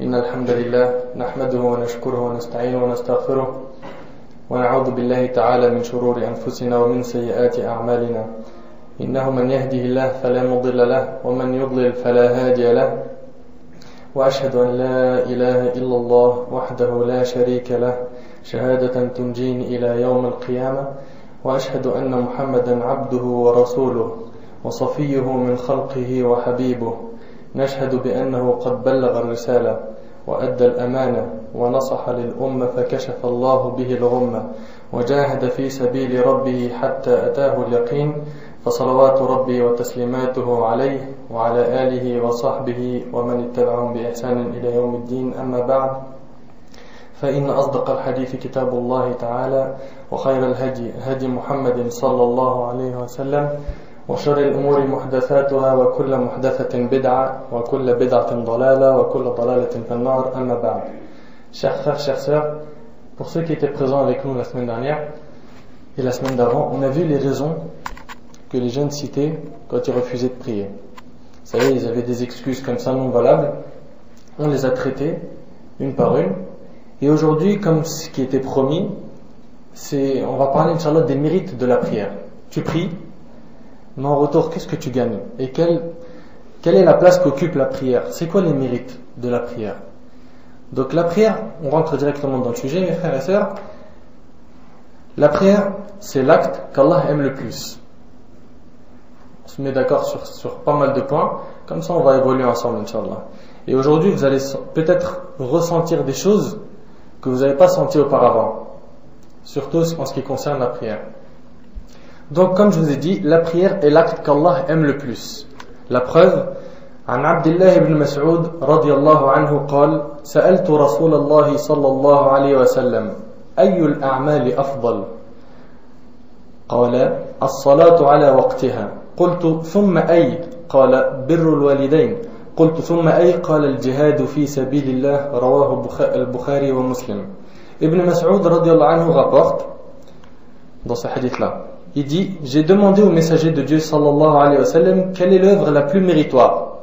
إن الحمد لله نحمده ونشكره ونستعينه ونستغفره ونعوذ بالله تعالى من شرور أنفسنا ومن سيئات أعمالنا إنه من يهده الله فلا مضل له ومن يضلل فلا هادي له وأشهد أن لا إله إلا الله وحده لا شريك له شهادة تنجيني إلى يوم القيامة وأشهد أن محمدا عبده ورسوله وصفيه من خلقه وحبيبه نشهد بأنه قد بلغ الرسالة وأدى الأمانة ونصح للأمة فكشف الله به الغمة وجاهد في سبيل ربه حتى أتاه اليقين فصلوات ربي وتسليماته عليه وعلى آله وصحبه ومن اتبعهم بإحسان إلى يوم الدين أما بعد فإن أصدق الحديث كتاب الله تعالى وخير الهدي هدي محمد صلى الله عليه وسلم وشر الأمور محدثاتها وكل محدثة بدعة وكل بدعة ضلالة وكل ضلالة في النار أما بعد. Chers frères, chères sœurs, pour ceux qui étaient présents avec nous la semaine dernière et la semaine d'avant, on a vu les raisons que les jeunes citaient quand ils refusaient de prier. Vous savez, ils avaient des excuses comme ça non valables. On les a traitées une par une. Et aujourd'hui, comme ce qui était promis, on va parler, Inch'Allah, des mérites de la prière. Tu pries, mais en retour, qu'est-ce que tu gagnes? Et quelle est la place qu'occupe la prière? C'est quoi les mérites de la prière? Donc la prière, on rentre directement dans le sujet, mes frères et sœurs. La prière, c'est l'acte qu'Allah aime le plus. On se met d'accord sur pas mal de points, comme ça on va évoluer ensemble, Inch'Allah. Et aujourd'hui, vous allez peut-être ressentir des choses que vous n'avez pas senties auparavant, surtout en ce qui concerne la prière. Donc, comme je vous ai dit, la prière est l'acte qu'Allah aime le plus. La preuve, عن عبد الله بن مسعود رضي الله عنه قال: سألت رسول الله صلى الله عليه وسلم أي الأعمال أفضل؟ قال: الصلاة على وقتها. قلت: ثم أي؟ قال: بر الوالدين. قلت: ثم أي؟ قال: الجهاد في سبيل الله. رواه البخاري ومسلم. Ibn Mas'ud رضي الله عنه rapporte dans ce hadith-là. Il dit: j'ai demandé au messager de Dieu sallallahu alayhi wa sallam quelle est l'œuvre la plus méritoire,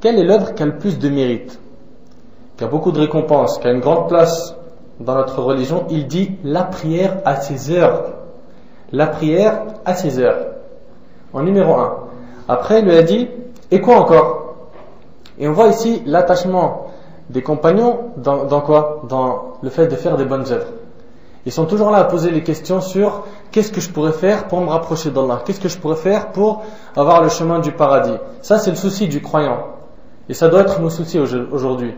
quelle est l'œuvre qui a le plus de mérite, qui a beaucoup de récompenses, qui a une grande place dans notre religion. Il dit la prière à ses heures. La prière à ses heures. En numéro 1. Après il lui a dit: et quoi encore? Et on voit ici l'attachement des compagnons dans quoi? Dans le fait de faire des bonnes œuvres. Ils sont toujours là à poser les questions sur qu'est-ce que je pourrais faire pour me rapprocher d'Allah, qu'est-ce que je pourrais faire pour avoir le chemin du paradis. Ça, c'est le souci du croyant. Et ça doit être nos soucis aujourd'hui,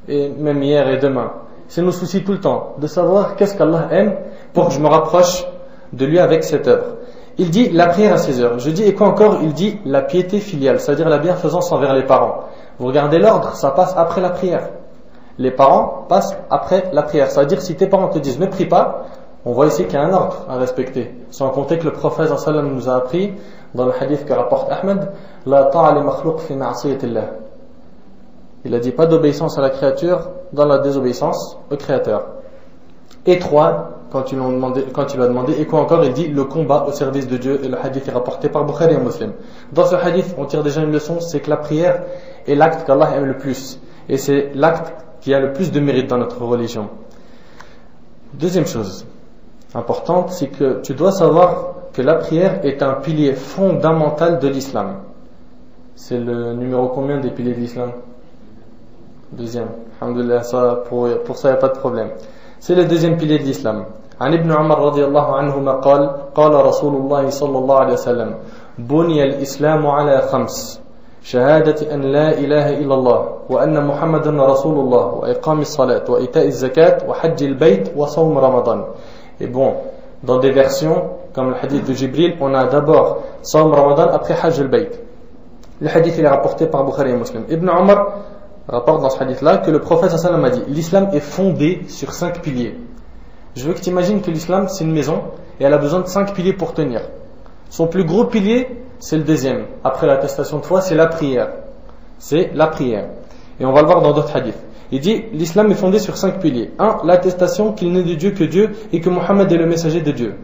et même hier et demain. C'est nos soucis tout le temps, de savoir qu'est-ce qu'Allah aime pour que je me rapproche de lui avec cette œuvre. Il dit la prière à ses heures. Je dis, et quoi encore? Il dit la piété filiale, c'est-à-dire la bienfaisance envers les parents. Vous regardez l'ordre, ça passe après la prière. Les parents passent après la prière. C'est-à-dire, si tes parents te disent ne prie pas, on voit ici qu'il y a un ordre à respecter. Sans compter que le prophète sallallahu alayhi wa sallam nous a appris dans le hadith que rapporte Ahmed, la ta'a li makhluq fi ma'siyatillah. Il a dit pas d'obéissance à la créature dans la désobéissance au créateur. Et 3, quand il lui a demandé et quoi encore, il dit le combat au service de Dieu. Et le hadith est rapporté par Bukhari et Muslim. Dans ce hadith, on tire déjà une leçon, c'est que la prière est l'acte qu'Allah aime le plus. Et c'est l'acte qui a le plus de mérite dans notre religion. Deuxième chose importante, c'est que tu dois savoir que la prière est un pilier fondamental de l'islam. C'est le numéro combien des piliers de l'islam? Deuxième. Alhamdulillah, pour ça il n'y a pas de problème. C'est le deuxième pilier de l'islam. عن ابن عمر رضي الله عنهما قال: قال رسول الله صلى الله عليه وسلم: بني الإسلام على 5: شهادة أن لا إله إلا الله وأن محمدا رسول الله وإقام الصلاة وإيتاء الزكاة وحج البيت وصوم رمضان. Et bon, dans des versions comme le hadith de Jibril, on a d'abord Sawm Ramadan après Hajj al-Bayt. Le hadith il est rapporté par Bukhari et Muslim. Ibn Umar rapporte dans ce hadith-là que le prophète sallallahu alayhi wa sallam a dit: l'islam est fondé sur 5 piliers. Je veux que tu imagines que l'islam c'est une maison et elle a besoin de 5 piliers pour tenir. Son plus gros pilier, c'est le deuxième. Après l'attestation de foi, c'est la prière. C'est la prière. Et on va le voir dans d'autres hadiths. Il dit, l'islam est fondé sur 5 piliers. 1. L'attestation qu'il n'est de Dieu que Dieu et que Mohammed est le messager de Dieu.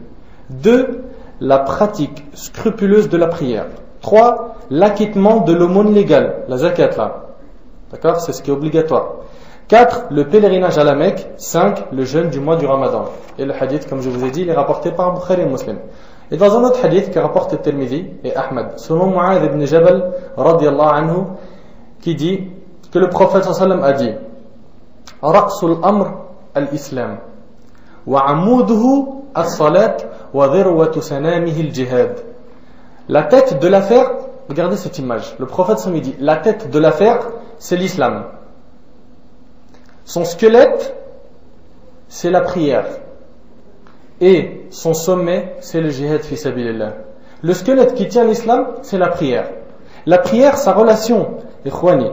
2. La pratique scrupuleuse de la prière. 3. L'acquittement de l'aumône légale, la zakat là. D'accord? C'est ce qui est obligatoire. 4. Le pèlerinage à la Mecque. 5. Le jeûne du mois du Ramadan. Et le hadith, comme je vous ai dit, il est rapporté par Bukhari et Muslim. Et dans un autre hadith qui rapporte Tirmidhi et Ahmad, selon Mu'adh ibn Jabal, radiyallahu anhu, qui dit que le prophète sallallahu alayhi wa sallam a dit Ra'sul amr al-islam wa amuduhu as-salat wa dhirwatu sanamihi al-jihad. La tête de l'affaire, regardez cette image. Le prophète sallallahu alayhi wa sallam dit la tête de l'affaire, c'est l'islam. Son squelette, c'est la prière. Et son sommet, c'est le jihad fi sabilillah. Le squelette qui tient l'islam, c'est la prière. La prière, sa relation, ikhwani,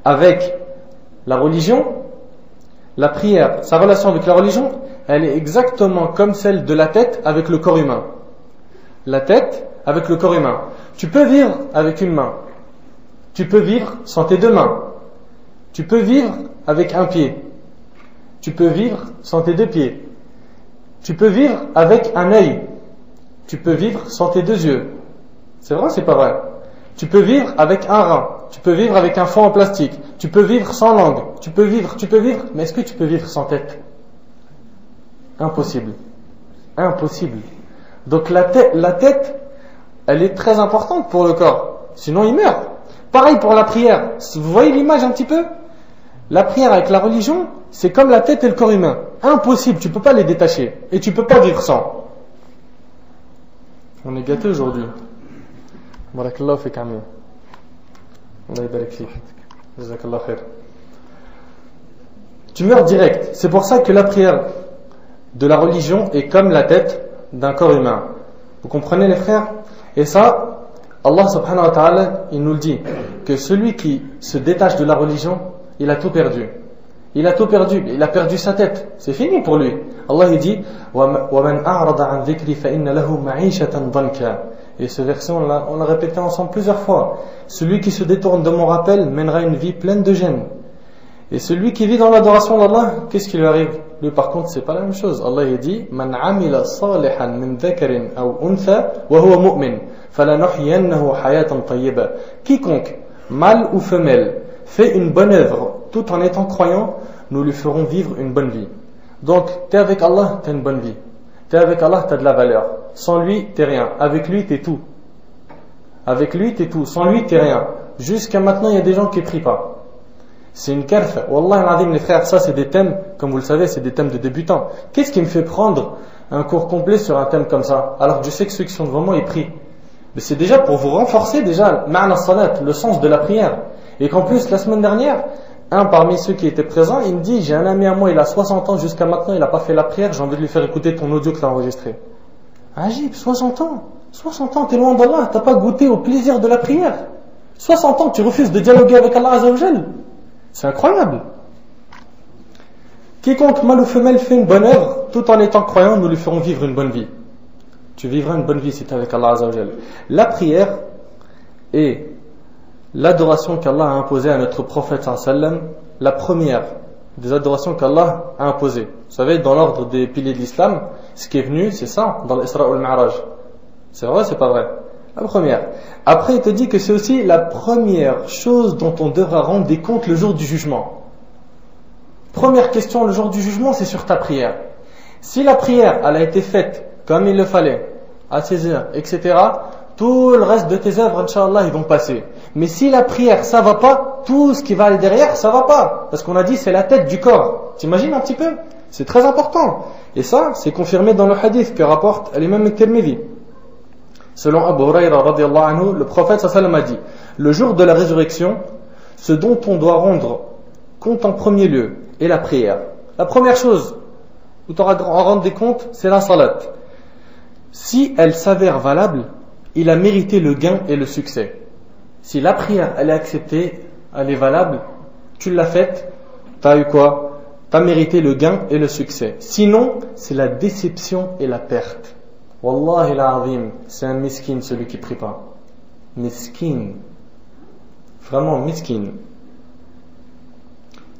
avec la religion, la prière, sa relation avec la religion, elle est exactement comme celle de la tête avec le corps humain. La tête avec le corps humain. Tu peux vivre avec une main. Tu peux vivre sans tes deux mains. Tu peux vivre avec un pied. Tu peux vivre sans tes deux pieds. Tu peux vivre avec un œil. Tu peux vivre sans tes deux yeux. C'est vrai ou c'est pas vrai? Tu peux vivre avec un rein. Tu peux vivre avec un fond en plastique. Tu peux vivre sans langue. Tu peux vivre. Mais est-ce que tu peux vivre sans tête? Impossible. Impossible. Donc la tête, elle est très importante pour le corps. Sinon il meurt. Pareil pour la prière. Vous voyez l'image un petit peu? La prière avec la religion, c'est comme la tête et le corps humain. Impossible, tu ne peux pas les détacher. Et tu ne peux pas vivre sans. On est gâtés aujourd'hui. Barakallahu fik ami. Allah yabarak fik. Jazakallahu khair. Tu meurs direct. C'est pour ça que la prière de la religion est comme la tête d'un corps humain. Vous comprenez les frères? Et ça, Allah subhanahu wa ta'ala, il nous le dit, que celui qui se détache de la religion, il a tout perdu. Il a tout perdu. Il a perdu sa tête. C'est fini pour lui. Allah il dit وَمَنْ أَعْرَضَ عَنْ ذِكْرِ فَإِنَّ لَهُ مَعِيشَةً ضَنْكًا. Et ce verset, on l'a répété ensemble plusieurs fois. Celui qui se détourne de mon rappel mènera une vie pleine de gêne. Et celui qui vit dans l'adoration d'Allah, qu'est-ce qui lui arrive? Lui par contre, c'est pas la même chose. Allah il dit مَنْ عَمِلَ صَالِحًا مِنْ ذَكَرٍ أَوْ أُنْثَى وَهُوَ مُؤْمِنٌ فَلَنُحْيِيَنَّهُ حَيَاةً طَيِّبَةً. Quiconque, mâle ou femelle, fait une bonne œuvre tout en étant croyant, nous lui ferons vivre une bonne vie. Donc, t'es avec Allah, t'as une bonne vie. T'es avec Allah, t'as de la valeur. Sans lui, t'es rien. Avec lui, t'es tout. Avec lui, t'es tout. Sans lui, t'es rien. Jusqu'à maintenant, il y a des gens qui ne prient pas. C'est une karfa. Wallah al-azim, les frères, ça c'est des thèmes, comme vous le savez, c'est des thèmes de débutants. Qu'est-ce qui me fait prendre un cours complet sur un thème comme ça, alors que je sais que ceux qui sont devant moi, ils prient? Mais c'est déjà pour vous renforcer déjà ma'na salat, le sens de la prière. Et qu'en plus, la semaine dernière, un parmi ceux qui étaient présents, il me dit, j'ai un ami à moi, il a 60 ans, jusqu'à maintenant il n'a pas fait la prière, j'ai envie de lui faire écouter ton audio que tu as enregistré. Ajib, 60 ans, t'es loin d'Allah, t'as pas goûté au plaisir de la prière. 60 ans, tu refuses de dialoguer avec Allah Azza wa Jal. C'est incroyable. Quiconque, mâle ou femelle, fait une bonne œuvre, tout en étant croyant, nous lui ferons vivre une bonne vie. Tu vivras une bonne vie si tu es avec Allah Azza wa Jal. La prière est l'adoration qu'Allah a imposée à notre prophète sallam, la première des adorations qu'Allah a imposées. Vous savez, dans l'ordre des piliers de l'islam, ce qui est venu, c'est ça, dans l'Isra ou al-Mi'raj. C'est vrai ou c'est pas vrai? La première. Après, il te dit que c'est aussi la première chose dont on devra rendre des comptes le jour du jugement. Première question, le jour du jugement, c'est sur ta prière. Si la prière, elle a été faite comme il le fallait, à ses heures, etc., tout le reste de tes œuvres, Inch'Allah, ils vont passer. Mais si la prière, ça va pas, tout ce qui va aller derrière, ça va pas. Parce qu'on a dit, c'est la tête du corps. T'imagines un petit peu? C'est très important. Et ça, c'est confirmé dans le hadith que rapporte l'imam al-Tirmidhi. Selon Abu Hurayra radiyallahu anhu, le prophète sallallahu alayhi wa sallam a dit, le jour de la résurrection, ce dont on doit rendre compte en premier lieu est la prière. La première chose où tu auras à rendre des comptes, c'est la salat. Si elle s'avère valable, il a mérité le gain et le succès. Si la prière, elle est acceptée, elle est valable, tu l'as faite, tu as eu quoi? Tu as mérité le gain et le succès. Sinon, c'est la déception et la perte. Wallahi al-azim, c'est un miskin celui qui prie pas. Miskin. Vraiment miskin.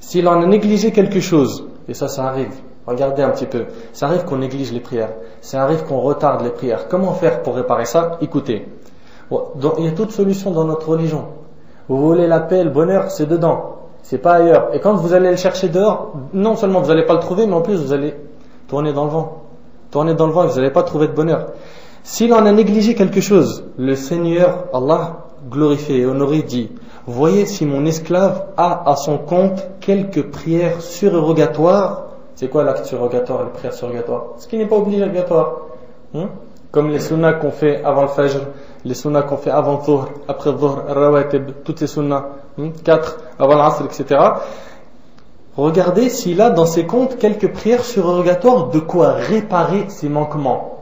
S'il en a négligé quelque chose, et ça arrive, regardez un petit peu, ça arrive qu'on néglige les prières, ça arrive qu'on retarde les prières. Comment faire pour réparer ça? Écoutez, il y a toute solution dans notre religion. Vous voulez la paix, le bonheur, c'est dedans. c'est pas ailleurs. Et quand vous allez le chercher dehors, non seulement vous n'allez pas le trouver, mais en plus vous allez tourner dans le vent. Tourner dans le vent et vous n'allez pas trouver de bonheur. S'il en a négligé quelque chose, le Seigneur, Allah, glorifié et honoré, dit: voyez si mon esclave a à son compte quelques prières surérogatoires. C'est quoi l'acte surrogatoire, les prières surrogatoires? Ce qui n'est pas obligatoire. Comme les sunnas qu'on fait avant le fajr, les sunnas qu'on fait avant le dhuhr, après le dhuhr, al-rawatib, toutes ces sunnas, 4 avant l'asr, etc. Regardez s'il a dans ses comptes quelques prières surrogatoires, de quoi réparer ses manquements.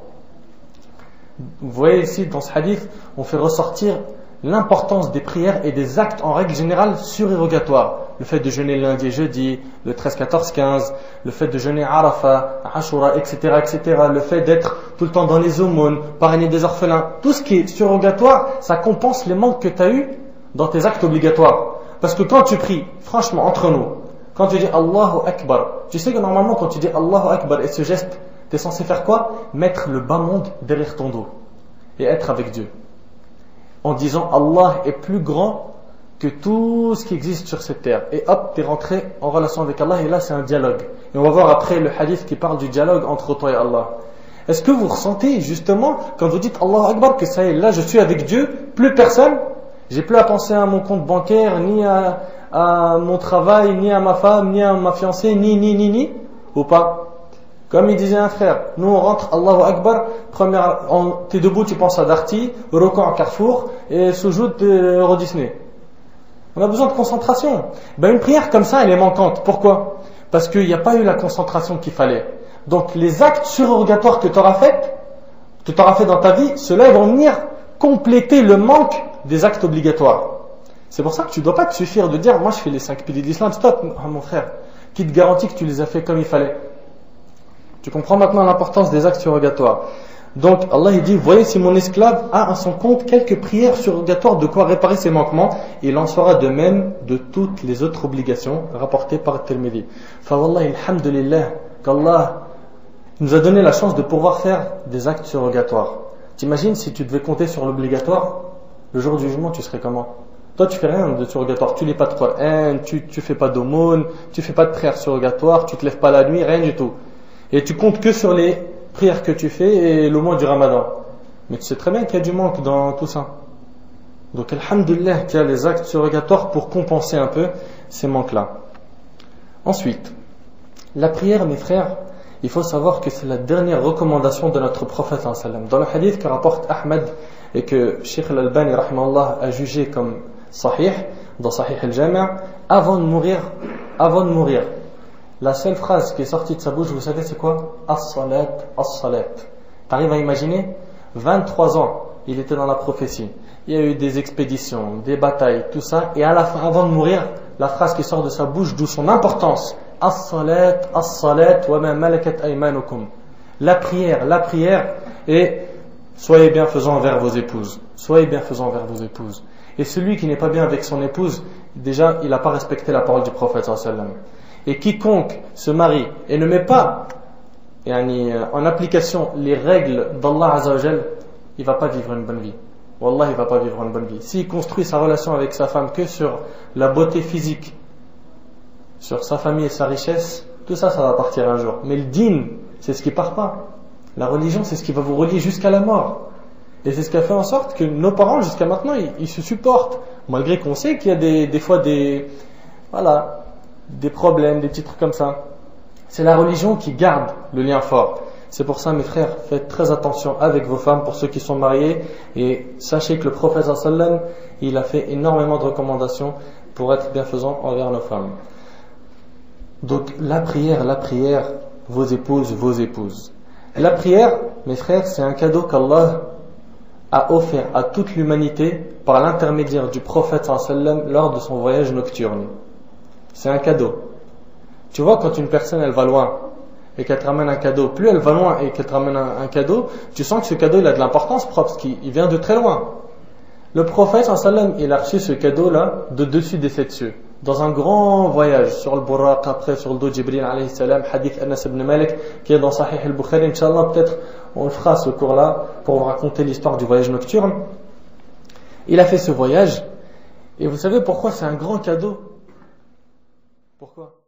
Vous voyez ici dans ce hadith, on fait ressortir l'importance des prières et des actes en règle générale surérogatoires. Le fait de jeûner lundi et jeudi, le 13, 14, 15, le fait de jeûner Arafat, Ashura, etc., etc., le fait d'être tout le temps dans les aumônes, parrainer des orphelins, tout ce qui est surrogatoire, ça compense les manques que tu as eus dans tes actes obligatoires. Parce que quand tu pries, franchement, entre nous, quand tu dis Allahu Akbar, tu sais que normalement quand tu dis Allahu Akbar et ce geste, tu es censé faire quoi? Mettre le bas monde derrière ton dos et être avec Dieu. En disant Allah est plus grand que tout ce qui existe sur cette terre. Et hop, tu es rentré en relation avec Allah et là c'est un dialogue. Et on va voir après le hadith qui parle du dialogue entre toi et Allah. Est-ce que vous ressentez justement, quand vous dites Allahu Akbar, que ça y est, là je suis avec Dieu, plus personne, j'ai plus à penser à mon compte bancaire, ni à mon travail, ni à ma femme, ni à ma fiancée, ni, ou pas? Comme il disait un frère, nous on rentre, Allahu Akbar, t'es debout, tu penses à Darty, Rocan à Carrefour et Soujoud Euro Disney. On a besoin de concentration. Une prière comme ça, elle est manquante. Pourquoi? Parce qu'il n'y a pas eu la concentration qu'il fallait. Donc les actes surrogatoires que tu auras fait dans ta vie, ceux-là vont venir compléter le manque des actes obligatoires. C'est pour ça que tu ne dois pas te suffire de dire, moi je fais les 5 piliers d'Islam, stop, mon frère, qui te garantit que tu les as fait comme il fallait? Tu comprends maintenant l'importance des actes surrogatoires. Donc Allah il dit, voyez si mon esclave a à son compte quelques prières surrogatoires, de quoi réparer ses manquements, et il en sera de même de toutes les autres obligations rapportées par Tirmidhi. Fawallahi alhamdulillah qu'Allah nous a donné la chance de pouvoir faire des actes surrogatoires. T'imagines si tu devais compter sur l'obligatoire, le jour du jugement tu serais comment? Toi tu fais rien de surrogatoire, tu lis pas de Coran, tu fais pas d'aumône, tu fais pas de prières surrogatoires, tu te lèves pas la nuit, rien du tout. Et tu comptes que sur les prières que tu fais et le mois du Ramadan. Mais tu sais très bien qu'il y a du manque dans tout ça. Donc alhamdulillah qu'il y a les actes surrogatoires pour compenser un peu ces manques-là. Ensuite, la prière, mes frères, il faut savoir que c'est la dernière recommandation de notre prophète sallallahu alayhi wa sallam. Dans le hadith que rapporte Ahmed et que Sheikh al-Albani rahimahullah a jugé comme sahih, dans Sahih al-Jami', avant de mourir, la seule phrase qui est sortie de sa bouche, vous savez c'est quoi? As-salat, as-salat. T'arrives à imaginer? 23 ans, il était dans la prophétie. Il y a eu des expéditions, des batailles, tout ça. Et à la fin, avant de mourir, la phrase qui sort de sa bouche, d'où son importance. As-salat, as-salat, wa ma malakat aymanukum. La prière, et soyez bienfaisants envers vos épouses. Soyez bienfaisants envers vos épouses. Et celui qui n'est pas bien avec son épouse, déjà, il n'a pas respecté la parole du prophète sallallahu alayhi wa sallam. Et quiconque se marie et ne met pas en application les règles d'Allah Azza wa Jal, il ne va pas vivre une bonne vie. Wallah, il ne va pas vivre une bonne vie. S'il construit sa relation avec sa femme que sur la beauté physique, sur sa famille et sa richesse, tout ça, ça va partir un jour. Mais le din, c'est ce qui part pas. La religion, c'est ce qui va vous relier jusqu'à la mort. Et c'est ce qui a fait en sorte que nos parents, jusqu'à maintenant, ils se supportent. Malgré qu'on sait qu'il y a des fois des problèmes, des petits trucs comme ça. C'est la religion qui garde le lien fort. C'est pour ça, mes frères, faites très attention avec vos femmes, pour ceux qui sont mariés, et sachez que le prophète sallallahu alayhi wa sallam, il a fait énormément de recommandations pour être bienfaisant envers nos femmes. Donc la prière, vos épouses. La prière, mes frères, c'est un cadeau qu'Allah a offert à toute l'humanité par l'intermédiaire du prophète sallallahu alayhi wa sallam lors de son voyage nocturne. C'est un cadeau. Tu vois, quand une personne elle va loin et qu'elle te ramène un cadeau, plus elle va loin et qu'elle te ramène un cadeau, tu sens que ce cadeau il a de l'importance propre, parce qu'il vient de très loin. Le prophète sallallahu alayhi wa sallam, il a reçu ce cadeau là de dessus des 7 cieux, dans un grand voyage sur le Buraq, après sur le dos de Jibril alayhi salam, hadith Anas ibn Malik qui est dans Sahih al-Bukhari. Inch'Allah, peut-être on le fera ce cours là pour vous raconter l'histoire du voyage nocturne. Il a fait ce voyage, et vous savez pourquoi c'est un grand cadeau? Pourquoi?